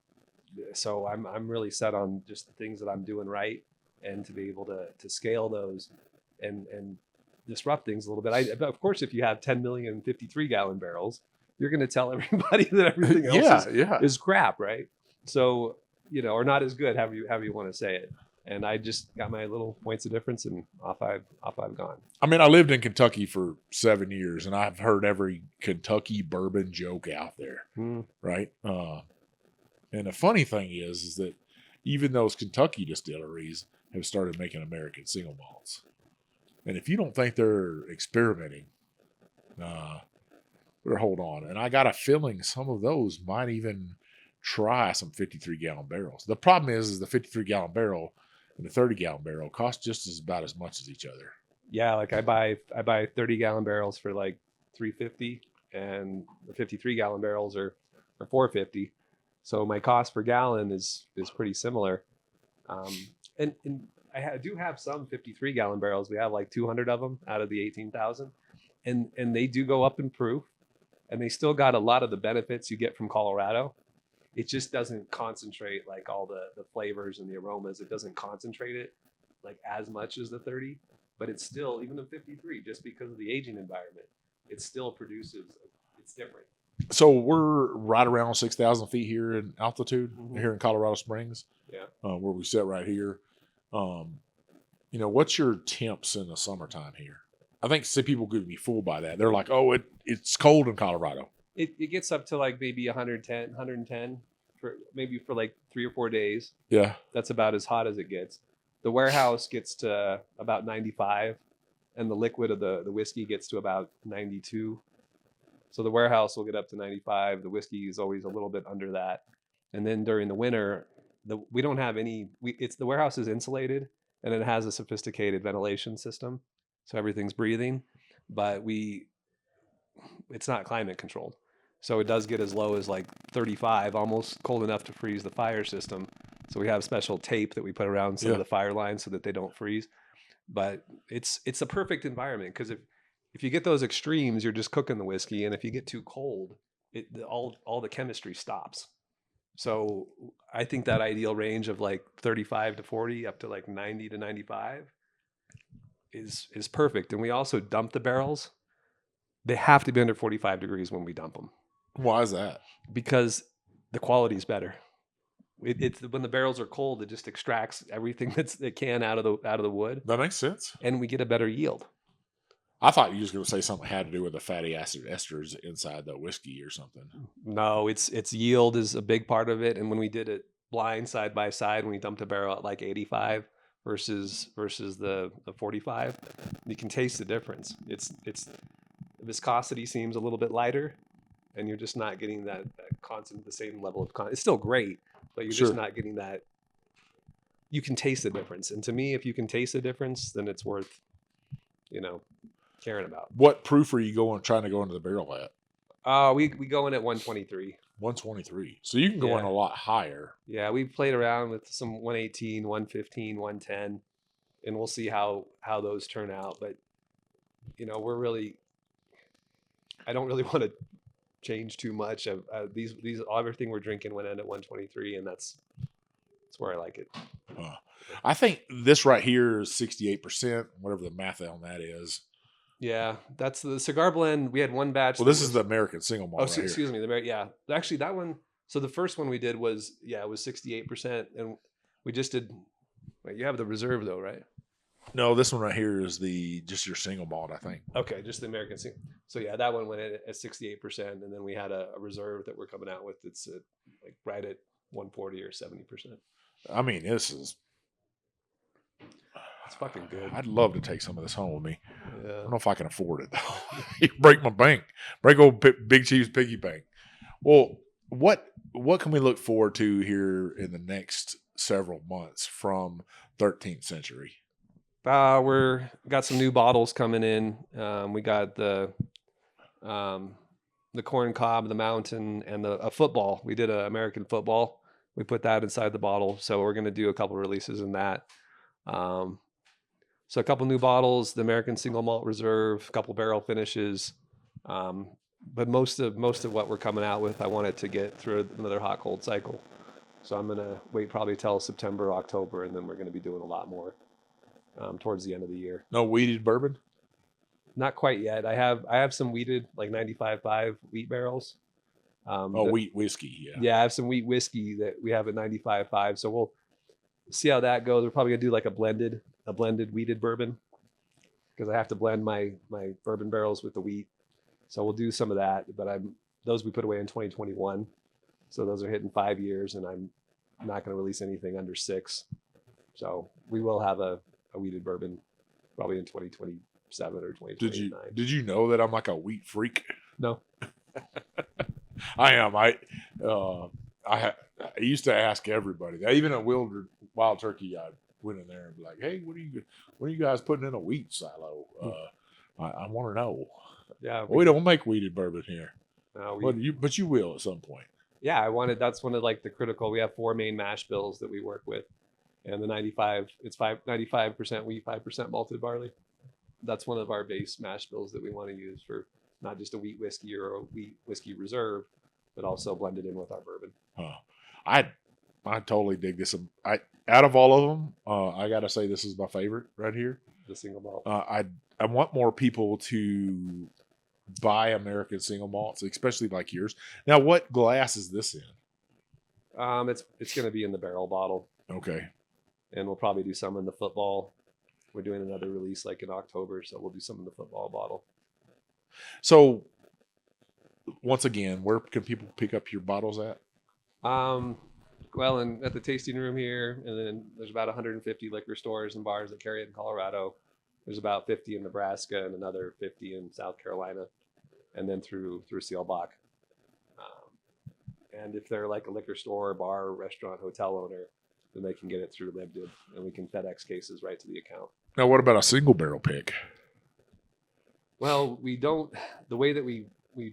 So I'm really set on just the things that I'm doing right, and to be able to scale those and disrupt things a little bit. Of course, if you have 10 million 53-gallon barrels, you're going to tell everybody that everything else is crap, right? So, or not as good, however you want to say it. And I just got my little points of difference, and off I've gone. I mean, I lived in Kentucky for 7 years, and I've heard every Kentucky bourbon joke out there, right? And the funny thing is that even those Kentucky distilleries have started making American single malts. And if you don't think they're experimenting, better hold on. And I got a feeling some of those might even try some 53-gallon barrels. The problem is the 53-gallon barrel and the 30-gallon barrel cost just about as much as each other. Yeah, like I buy 30-gallon barrels for like $350, and the 53-gallon barrels are $450. So my cost per gallon is pretty similar. And do have some 53-gallon barrels. We have like 200 of them out of the 18,000, and they do go up in proof, and they still got a lot of the benefits you get from Colorado. It just doesn't concentrate like all the flavors and the aromas. It doesn't concentrate it like as much as the 30, but it's still, even the 53, just because of the aging environment, it still produces, it's different. So we're right around 6,000 feet here in altitude, Mm-hmm. here in Colorado Springs, Yeah. Where we sit right here. What's your temps in the summertime here? I think some people could be fooled by that. They're like, oh, it's cold in Colorado. It gets up to like maybe 110 for like 3 or 4 days. Yeah. That's about as hot as it gets. The warehouse gets to about 95, and the liquid of the whiskey gets to about 92. So the warehouse will get up to 95. The whiskey is always a little bit under that. And then during the winter, we don't have any. The warehouse is insulated, and it has a sophisticated ventilation system, so everything's breathing. But it's not climate controlled, so it does get as low as like 35, almost cold enough to freeze the fire system. So we have special tape that we put around some of the fire lines so that they don't freeze. But it's a perfect environment, because if you get those extremes, you're just cooking the whiskey, and if you get too cold, all the chemistry stops. So I think that ideal range of like 35 to 40 up to like 90 to 95 is perfect. And we also dump the barrels. They have to be under 45 degrees when we dump them. Why is that? Because the quality is better. It's when the barrels are cold, it just extracts everything it can out of the wood. That makes sense. And we get a better yield. I thought you were just going to say something had to do with the fatty acid esters inside the whiskey or something. No, it's yield is a big part of it. And when we did it blind side by side, when we dumped a barrel at like 85 versus the 45, you can taste the difference. It's viscosity seems a little bit lighter, and you're just not getting that constant, the same level of it's still great, but you're just not getting that. You can taste the difference. And to me, if you can taste the difference, then it's worth, caring about. What proof are you trying to go into the barrel at? We go in at 123. 123. So you can go in a lot higher. Yeah, we've played around with some 118, 115, 110, and we'll see how those turn out. But I don't really want to change too much. These everything we're drinking went in at 123, and that's where I like it. I think this right here is 68%, whatever the math on that is. Yeah, that's the cigar blend. We had one batch. Well, this is the American single malt. Oh, excuse me. Yeah, actually, that one. So the first one we did was it was 68%, and we just did. Wait, you have the reserve though, right? No, this one right here is just your single malt, I think. Okay, just the American single. So yeah, that one went in at 68%, and then we had a reserve that we're coming out with that's like right at 140 or 70%. I mean, this is. It's fucking good. I'd love to take some of this home with me. Yeah. I don't know if I can afford it though. Break my bank. Break old Big Chief's piggy bank. Well, what can we look forward to here in the next several months from 13th Century? We're got some new bottles coming in. We got the corn cob, the mountain, and a football. We did an American football. We put that inside the bottle. So we're going to do a couple releases in that. So a couple new bottles, the American Single Malt Reserve, a couple barrel finishes. But most of what we're coming out with, I want it to get through another hot cold cycle. So I'm going to wait probably till September, October, and then we're going to be doing a lot more towards the end of the year. No weeded bourbon? Not quite yet. I have some wheated, like 95.5 wheat barrels. Wheat whiskey, yeah. Yeah, I have some wheat whiskey that we have at 95.5. So we'll see how that goes. We're probably gonna do like a blended wheated bourbon, because I have to blend my bourbon barrels with the wheat. So we'll do some of that. But those we put away in 2021. So those are hitting 5 years, and I'm not going to release anything under 6. So we will have a wheated bourbon probably in 2027 or 2029. Did you know that I'm like a wheat freak? No. I am. I used to ask everybody. Even at Wild Turkey, I went in there and be like, "Hey, what are you guys putting in a wheat silo? I want to know." Yeah, we don't make wheated bourbon here. No, but you will at some point. Yeah, that's one of like the critical. We have 4 main mash bills that we work with, And the 95% wheat, 5% malted barley. That's one of our base mash bills that we want to use for not just a wheat whiskey or a wheat whiskey reserve, but also blended in with our bourbon. I totally dig this. Out of all of them, I gotta say this is my favorite right here. The single malt. I want more people to buy American single malts, especially like yours. Now, what glass is this in? It's going to be in the barrel bottle. Okay. And we'll probably do some in the football. We're doing another release like in October, so we'll do some in the football bottle. So, once again, where can people pick up your bottles at? Well, at the tasting room here, and then there's about 150 liquor stores and bars that carry it in Colorado. There's about 50 in Nebraska and another 50 in South Carolina, and then through Seelbach. And if they're like a liquor store, bar, restaurant, hotel owner, then they can get it through Libdid, and we can FedEx cases right to the account. Now, what about a single barrel pick? Well, we don't. The way that we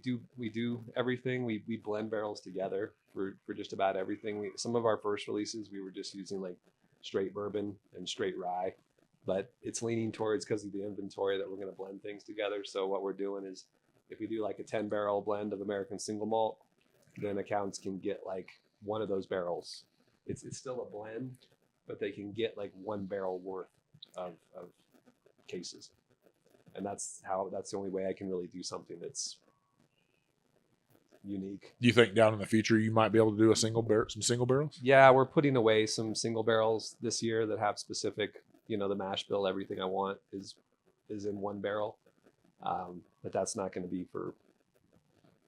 do everything, we blend barrels together for just about everything. Some of our first releases, we were just using like straight bourbon and straight rye, but it's leaning towards, because of the inventory, that we're going to blend things together. So what we're doing is, if we do like a 10 barrel blend of American single malt, then accounts can get like one of those barrels. It's still a blend, but they can get like 1 barrel worth of cases. And that's the only way I can really do something that's unique. Do you think down in the future you might be able to do some single barrels? Yeah, we're putting away some single barrels this year that have specific, the mash bill, everything I want is in 1 barrel. But that's not going to be for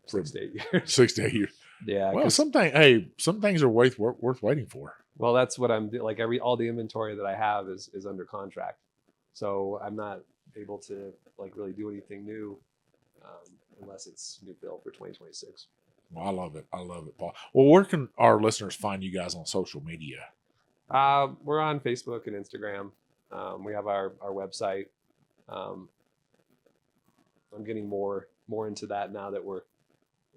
6 to 8 years. 6 to 8 years. Yeah. Well, some things are worth waiting for. Well, that's what I'm like. All the inventory that I have is under contract, so I'm not able to like really do anything new unless it's new fill for 2026. Well, I love it, Paul. Well, where can our listeners find you guys on social media? We're on Facebook and Instagram. We have our website. I'm getting more into that now that we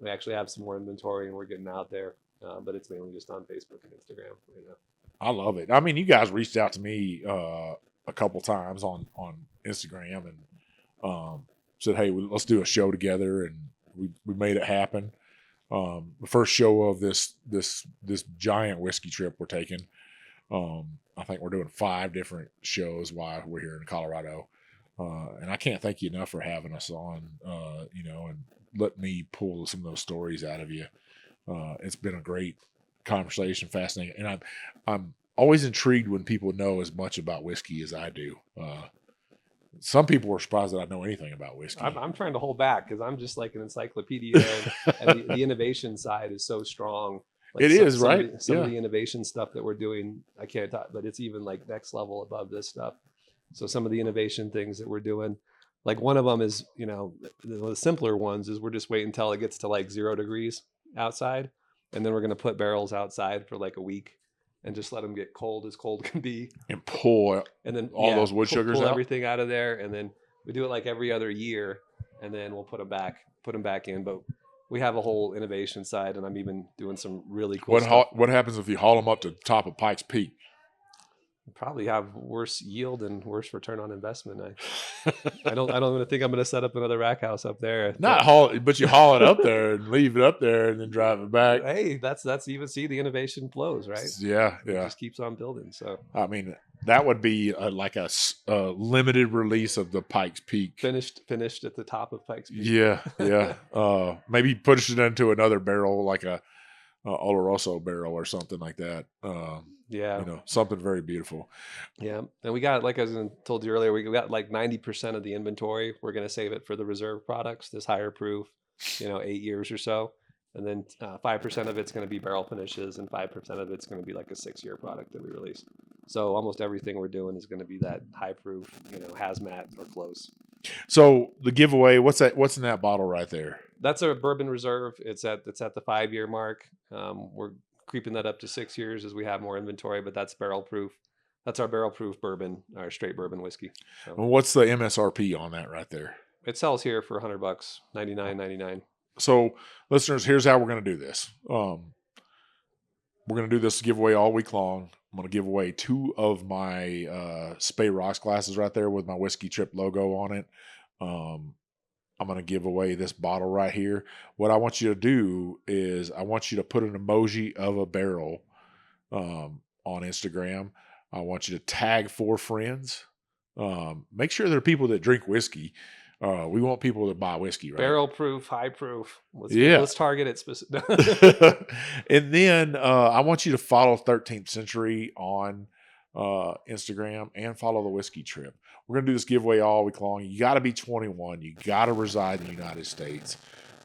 actually have some more inventory and we're getting out there. But it's mainly just on Facebook and Instagram right now. I love it. I mean, you guys reached out to me a couple times on Instagram and said, "Hey, let's do a show together," and we made it happen. The first show of this giant whiskey trip we're taking. I think we're doing 5 different shows while we're here in Colorado, and I can't thank you enough for having us on. And let me pull some of those stories out of you. It's been a great conversation, fascinating, and I'm always intrigued when people know as much about whiskey as I do. Some people were surprised that I know anything about whiskey. I'm trying to hold back because I'm just like an encyclopedia, and the innovation side is so strong. Like some of the innovation stuff that we're doing, I can't talk, but it's even like next level above this stuff. So some of the innovation things that we're doing, like one of them is, the simpler ones is we're just waiting until it gets to like 0 degrees outside, and then we're going to put barrels outside for like a week and just let them get cold as cold can be, and pull and then all those wood sugars pull out? Everything out of there, and then we do it like every other year, and then we'll put them back in. But we have a whole innovation side, and I'm even doing some really cool stuff. What happens if you haul them up to the top of Pikes Peak? Probably have worse yield and worse return on investment. I don't even think I'm going to set up another rack house up there. But you haul it up there and leave it up there and then drive it back. Hey, that's even see the innovation flows, right? Yeah. It just keeps on building. So I mean, that would be like a limited release of the Pikes Peak. Finished at the top of Pikes Peak. Yeah. Maybe push it into another barrel, like a Oloroso barrel or something like that. Something very beautiful. Yeah. And we got, like I told you earlier, we got like 90% of the inventory. We're going to save it for the reserve products, this higher proof, 8 years or so. And then 5% of it's going to be barrel finishes, and 5% of it's going to be like a 6-year product that we release. So almost everything we're doing is going to be that high proof, hazmat or close. So the giveaway, what's in that bottle right there? That's a bourbon reserve. It's at the 5-year mark. We're creeping that up to 6 years as we have more inventory, but that's barrel proof. That's our barrel proof bourbon, our straight bourbon whiskey. So, and what's the MSRP on that right there? It sells here for $100, $99.99. So listeners, here's how we're going to do this. We're going to do this giveaway all week long. I'm going to give away 2 of my Spey Rocks glasses right there with my Whiskey Trip logo on it. I'm going to give away this bottle right here. What I want you to do is I want you to put an emoji of a barrel on Instagram. I want you to tag 4 friends. Make sure they're people that drink whiskey. We want people that buy whiskey, right? Barrel proof, high proof. Yeah. Let's target it specific. And then I want you to follow 13th Century on Instagram and follow the Whiskey Trip. We're going to do this giveaway all week long. You got to be 21. You got to reside in the United States.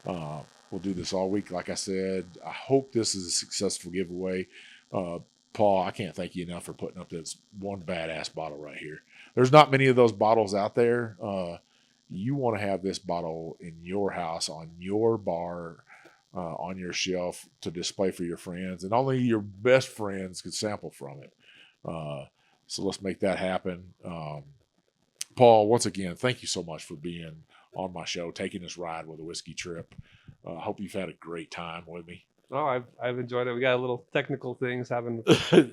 We'll do this all week. Like I said, I hope this is a successful giveaway. Paul, I can't thank you enough for putting up this one badass bottle right here. There's not many of those bottles out there. You want to have this bottle in your house, on your bar, on your shelf to display for your friends, and only your best friends could sample from it. So let's make that happen. Paul, once again, thank you so much for being on my show, taking this ride with a Whiskey Trip. I hope you've had a great time with me. Oh, I've enjoyed it. We got a little technical things, having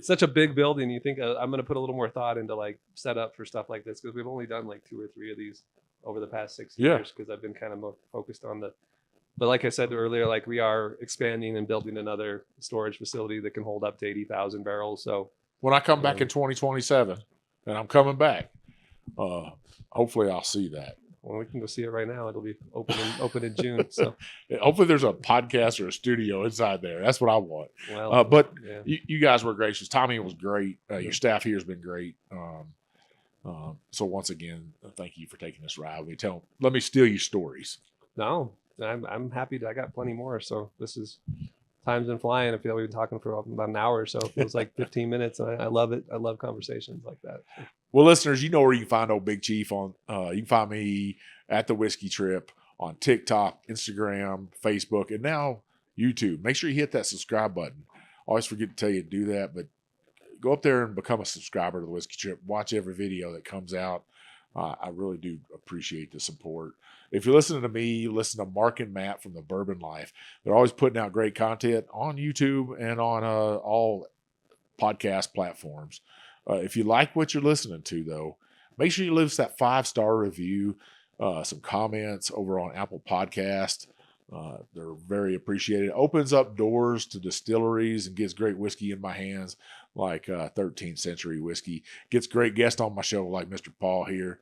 such a big building. You think I'm going to put a little more thought into like setup for stuff like this, because we've only done like 2 or 3 of these over the past 6 years, because I've been kind of more focused on but like I said earlier, like we are expanding and building another storage facility that can hold up to 80,000 barrels. So when I come back in 2027, and I'm coming back, hopefully I'll see that. Well, we can go see it right now. It'll be open in June. So hopefully there's a podcast or a studio inside there. That's what I want. Well, but yeah. you guys were gracious. Tommy was great. Your staff here has been great. So once again, thank you for taking this ride. Let me steal your stories. No, I'm happy that I got plenty more. So this is, time's been flying. I feel like we've been talking for about an hour or so. It feels like 15 minutes. And I love it. I love conversations like that. Well, listeners, you know where you can find old Big Chief on. You can find me at the Whiskey Trip on TikTok, Instagram, Facebook, and now YouTube. Make sure you hit that subscribe button. I always forget to tell you to do that, but go up there and become a subscriber to the Whiskey Trip. Watch every video that comes out. I really do appreciate the support. If you're listening to me, listen to Mark and Matt from the Bourbon Life. They're always putting out great content on YouTube and on all podcast platforms. If you like what you're listening to, though, make sure you leave us that 5-star review, some comments over on Apple Podcast. They're very appreciated. It opens up doors to distilleries and gets great whiskey in my hands, like 13th Century whiskey. Gets great guests on my show, like Mr. Paul here.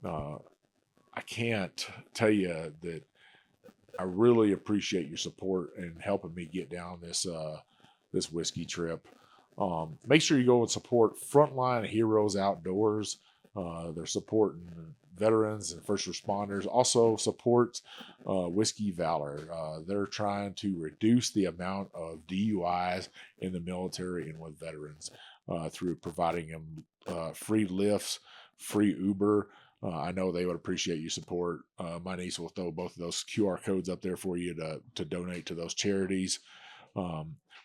I can't tell you that I really appreciate your support and helping me get down this whiskey trip. Make sure you go and support Frontline Heroes Outdoors. They're supporting veterans and first responders. Also support Whiskey Valor. They're trying to reduce the amount of DUIs in the military and with veterans through providing them free lifts, free Uber. I know they would appreciate your support. My niece will throw both of those QR codes up there for you to donate to those charities.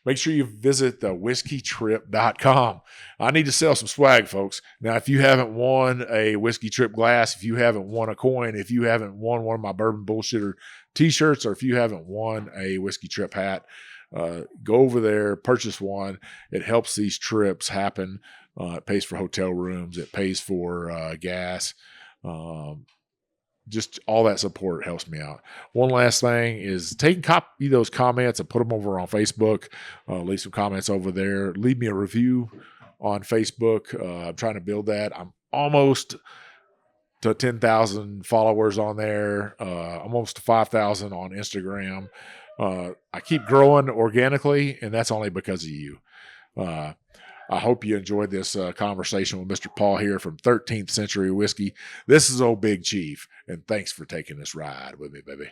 Make sure you visit the whiskeytrip.com. I need to sell some swag, folks. Now, if you haven't won a Whiskey Trip glass, if you haven't won a coin, if you haven't won one of my Bourbon Bullshitter t-shirts, or if you haven't won a Whiskey Trip hat, go over there, purchase one. It helps these trips happen. It pays for hotel rooms. It pays for gas. Just all that support helps me out. One last thing is copy those comments and put them over on Facebook. Leave some comments over there. Leave me a review on Facebook. I'm trying to build that. I'm almost to 10,000 followers on there. Almost to 5,000 on Instagram. I keep growing organically, and that's only because of you. I hope you enjoyed this conversation with Mr. Paul here from 13th Century Whiskey. This is old Big Chief, and thanks for taking this ride with me, baby.